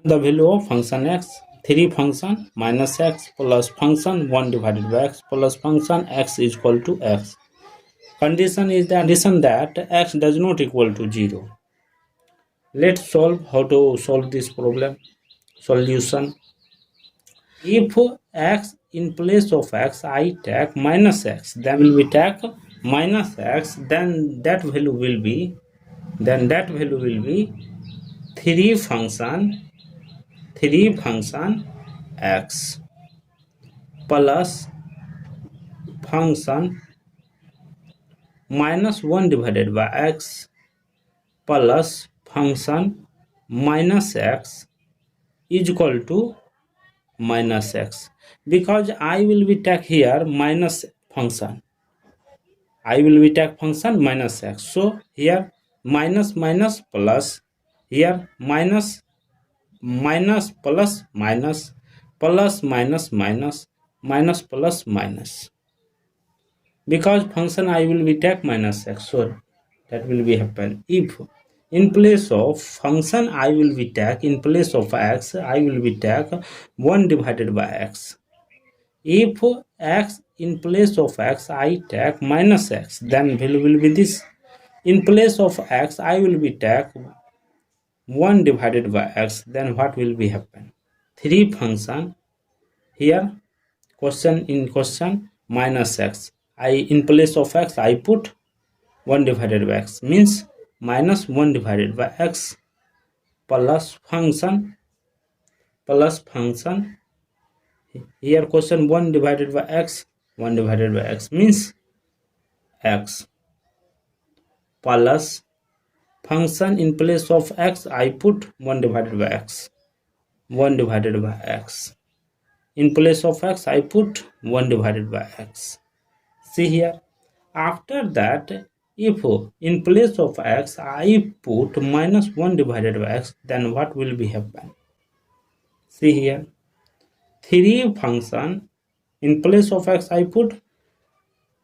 the value of function x, 3 function minus x plus function 1 divided by x plus function x is equal to x. Condition is the condition that x does not equal to 0. Let's solve how to solve this problem. Solution: if x in place of x I take minus x, then will we take minus x, then that value will be 3 function x plus function minus 1 divided by x plus function minus x is equal to minus x. Because I will be take here minus function, I will be take function minus x, so here minus minus plus, here minus minus plus minus, plus minus minus, minus plus minus. Because function I will be take minus x, so that will be happen. If in place of function I will be take, in place of x I will be take 1 divided by x. If x in place of x I take minus x, then value will be this. In place of x I will be take 1 divided by x, then what will be happen? 3 function, here question in question minus x, I in place of x I put 1 divided by x, means minus 1 divided by x plus function, here question 1 divided by x, 1 divided by x means x, plus function in place of x I put 1 divided by x, 1 divided by x, in place of x I put 1 divided by x. See here, after that if in place of x I put minus 1 divided by x, then what will be happen? See here, 3 function in place of x I put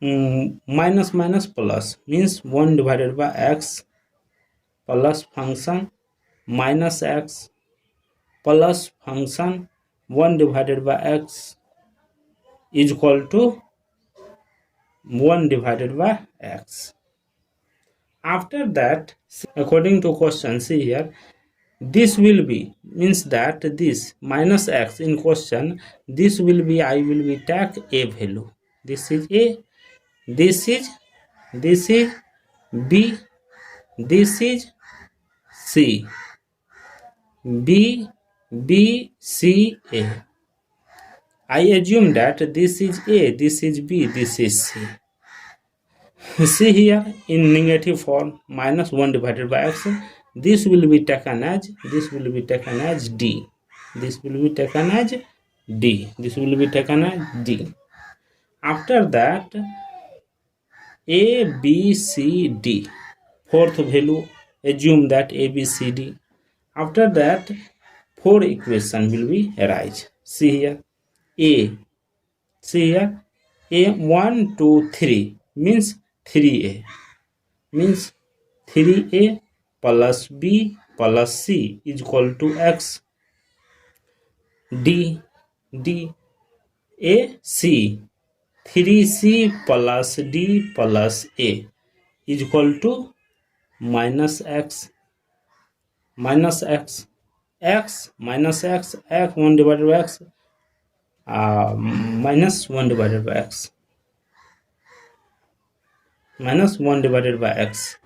minus minus plus, means 1 divided by x plus function minus x plus function 1 divided by x is equal to 1 divided by x. After that, according to question, see here, this will be, means that this minus x in question, this will be, I will be take a value, this is a, this is b, this is c, b, c, a. I assume that this is a, this is b, this is c. See here, in negative form, minus 1 divided by x, this will be taken as, this will be taken as d, this will be taken as d, this will be taken as d. After that, a, b, c, d, fourth value, assume that a, b, c, d. After that, 4 equation will be arise. See here, a, see here, a 1 2 3 means 3a, means 3a plus b plus c is equal to x. D, a, c, 3c plus d plus a is equal to minus x, minus x, x minus x, x 1 divided by x, minus 1 divided by x, minus 1 divided by x,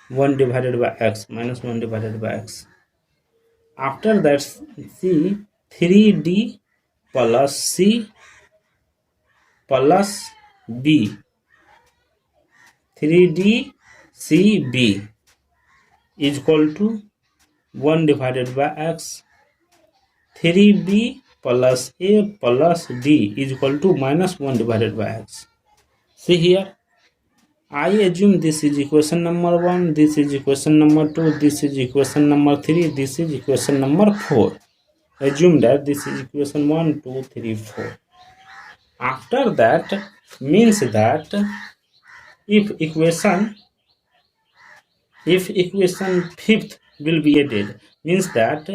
1 divided by x, minus 1 divided by x. After that, see 3d plus c plus b, 3d cb is equal to 1 divided by x, 3b plus a plus d is equal to minus 1 divided by x. See here, I assume this is equation number 1, this is equation number 2, this is equation number 3, this is equation number 4. Assume that this is equation 1, 2, 3, 4. After that, means that if equation fifth will be added, means that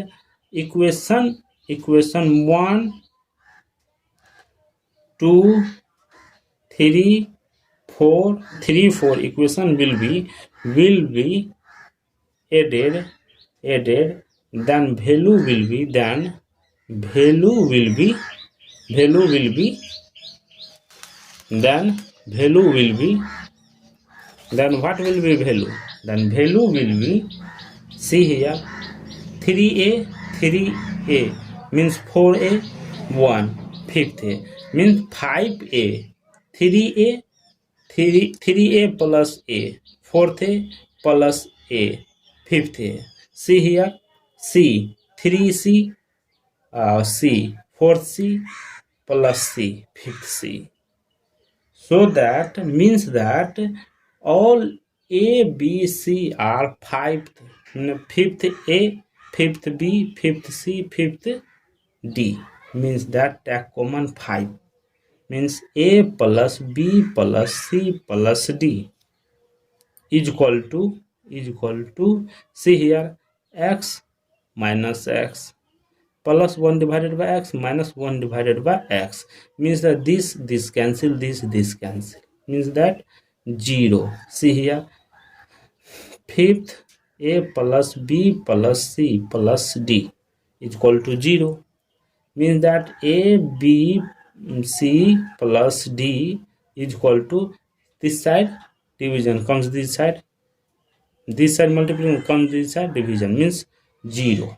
equation 1, 2, 3, 4, 3, 4 equation will be added, then value will be then value will be then what will be value? Then value will be, see here, 3a means 4a, 1 fifth a means 5a, 3a plus a, fourth a plus a, fifth a. See here, c, 3c, c, fourth c plus c, fifth c. So that means that all A, B, C are fifth A, fifth B, fifth C, fifth D. Means that take common 5. Means A plus B plus C plus D is equal to see here, x minus x plus 1 divided by x minus 1 divided by x. Means that this cancel, this cancel. Means that 0. See here, fifth a plus b plus c plus d is equal to 0. Means that a, b, c plus d is equal to this side division comes this side multiplication comes this side division, means 0.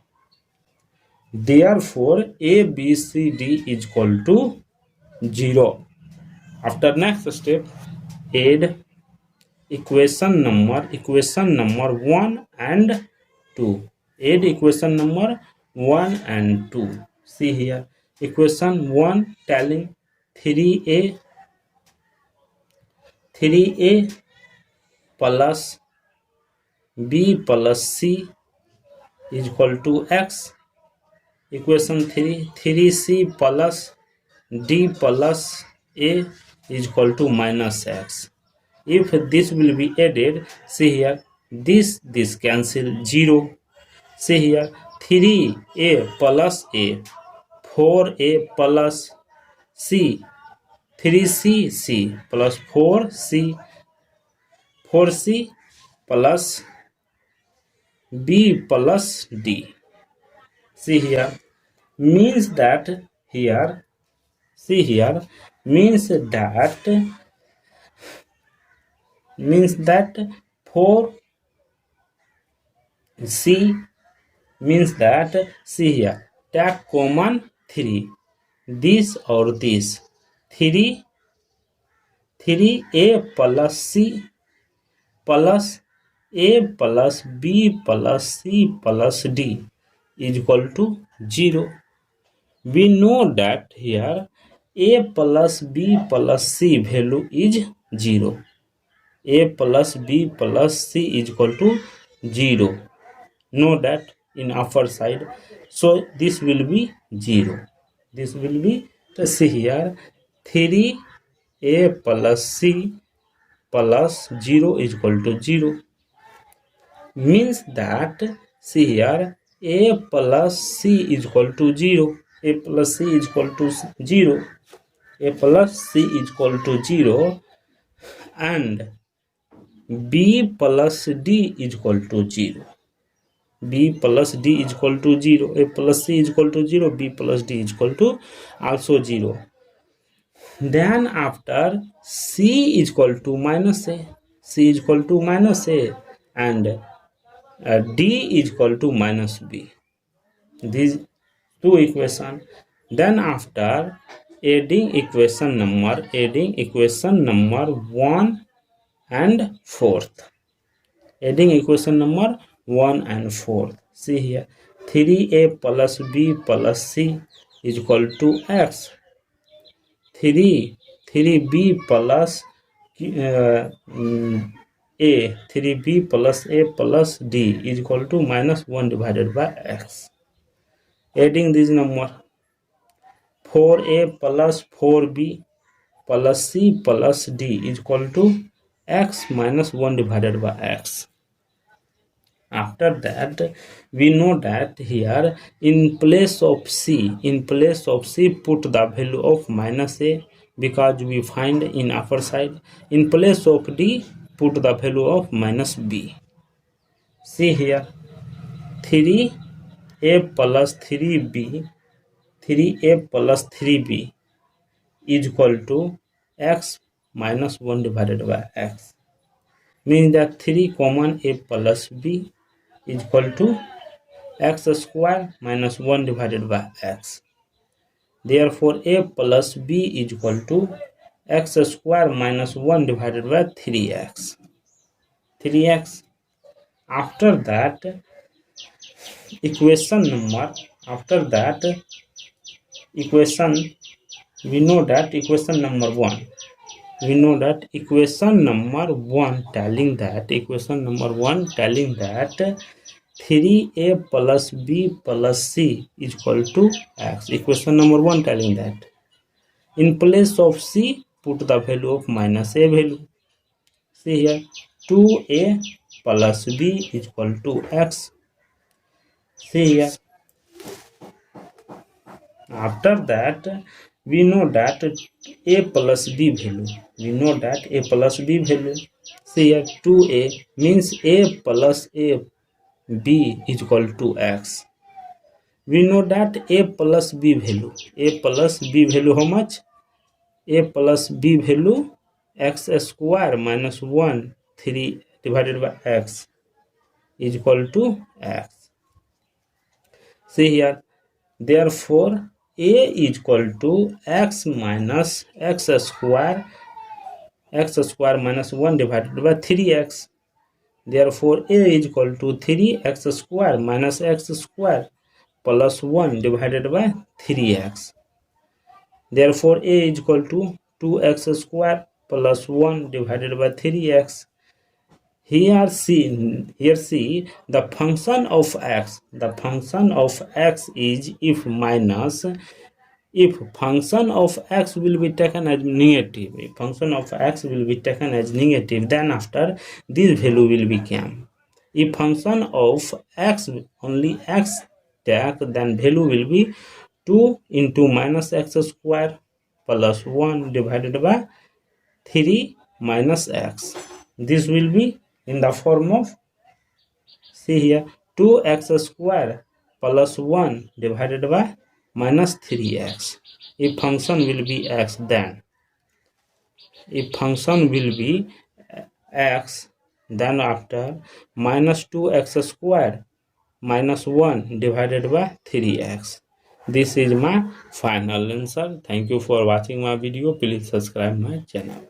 Therefore, A, B, C, D is equal to 0. After next step, add equation number 1 and 2. Add equation number 1 and 2. See here, equation 1 telling 3a plus b plus c is equal to x. Equation 3, 3c plus d plus a is equal to minus x. If this will be added, see here, this cancel 0. See here, 3a plus a, 4a plus c, 3c plus 4c plus b plus d. See here, means that here, see here, means that 4c means that, see here, take common 3, this or this, 3a plus c plus a plus b plus c plus d is equal to 0. We know that here a plus b plus c value is 0. A plus b plus c is equal to 0. Know that in upper side. So this will be 0. This will be, see here, 3a plus c plus 0 is equal to 0. Means that, see here, a plus c is equal to 0. A plus c is equal to 0. A plus c is equal to 0 and b plus d is equal to 0. B plus d is equal to 0. A plus c is equal to 0. B plus d is equal to also 0. Then after c is equal to minus a. C is equal to minus a and d is equal to minus b. These two equations. Then after adding equation number 1 and 4th. Adding equation number 1 and 4th. See here, 3a plus b plus c is equal to x. 3b plus a, 3b plus a plus d is equal to minus 1 divided by x. Adding this number, 4a plus 4b plus c plus d is equal to x minus 1 divided by x. After that, we know that here in place of c, put the value of minus a, because we find in upper side. In place of d, put the value of minus b. See here, 3a plus 3b, 3a plus 3b is equal to x minus 1 divided by x. Means that 3 common a plus b is equal to x square minus 1 divided by x. Therefore, a plus b is equal to x square minus 1 divided by 3x. 3x. After that, equation number, we know that equation number 1. We know that equation number 1 telling that 3a plus b plus c is equal to x. Equation number 1 telling that. In place of c, put the value of minus a value. See here, 2a plus b is equal to x. See here. After that, we know that a plus b value. See here, 2a means a plus a b is equal to x. We know that a plus b value. How much? A plus b value x square minus 1 3 divided by x is equal to x. See here, therefore a is equal to x minus x square minus 1 divided by 3x. Therefore a is equal to 3x square minus x square plus 1 divided by 3x. Therefore a is equal to 2x square plus 1 divided by 3x. Here see the function of x. The function of x is if function of x will be taken as negative. If function of x will be taken as negative, then after this value will become. If function of x only x take, then value will be 2 into minus x square plus 1 divided by 3 minus x. This will be in the form of, see here, 2x square plus 1 divided by minus 3x. If function will be x, then after minus 2x square minus 1 divided by 3x. This is my final answer. Thank you for watching my video. Please subscribe my channel.